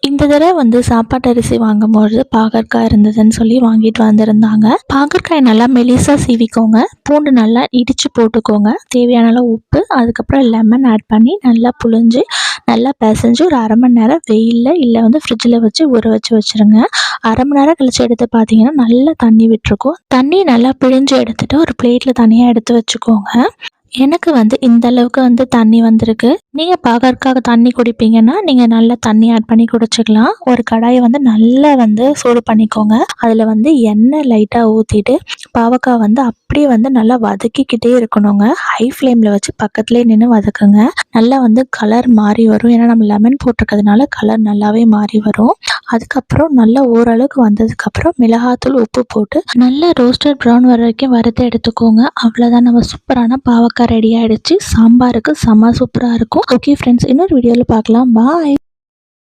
இந்த தடவை வந்து சாப்பாட்டு அரிசி வாங்கும்போது பாகற்காய் இருந்ததுன்னு சொல்லி வாங்கிட்டு வந்திருந்தாங்க. பாகற்காய் நல்லா மெலிசா சீவிக்கோங்க. பூண்டு நல்லா இடித்து போட்டுக்கோங்க. தேவையான அளவு உப்பு, அதுக்கப்புறம் லெமன் ஆட் பண்ணி நல்லா புழிஞ்சு நல்லா பிசைஞ்சு ஒரு அரை மணி நேரம் வெயிலில் இல்லை வந்து ஃப்ரிட்ஜில் வச்சு ஊற வச்சுருங்க. அரை மணி நேரம் கழிச்சு எடுத்து பார்த்தீங்கன்னா நல்லா தண்ணி விட்டுருக்கும். தண்ணி நல்லா பிழிஞ்சு எடுத்துட்டு ஒரு பிளேட்டில் தனியாக எடுத்து வச்சுக்கோங்க. எனக்கு வந்து இந்த அளவுக்கு வந்து தண்ணி வந்திருக்கு. நீங்கள் பாகற்காய் தண்ணி குடிப்பீங்கன்னா நீங்கள் நல்லா தண்ணி ஆட் பண்ணி குடிச்சிக்கலாம். ஒரு கடாயை வந்து நல்லா வந்து சூடு பண்ணிக்கோங்க. அதில் வந்து எண்ணெய் லைட்டாக ஊற்றிட்டு பாவக்காய் வந்து அப்படியே வந்து நல்லா வதக்கிக்கிட்டே இருக்கணுங்க. ஹை ஃப்ளேமில் வச்சு பக்கத்துலேயே நின்று வதக்குங்க. நல்லா வந்து கலர் மாறி வரும். ஏன்னா நம்ம லெமன் போட்டிருக்கிறதுனால கலர் நல்லாவே மாறி வரும். அதுக்கப்புறம் நல்லா ஓரளவுக்கு வந்ததுக்கப்புறம் மிளகாத்தூள், உப்பு போட்டு நல்லா ரோஸ்டட் ப்ரௌன் வர வரைக்கும் வறுத்து எடுத்துக்கோங்க. அவ்வளோதான், நம்ம சூப்பரான பாவக்காய் ரெடி ஆகிடுச்சு. சாம்பாருக்கு செம்ம சூப்பராக இருக்கும். ஓகே ஃப்ரெண்ட்ஸ், இன்னொரு வீடியோவில் பார்க்கலாம். பாய்.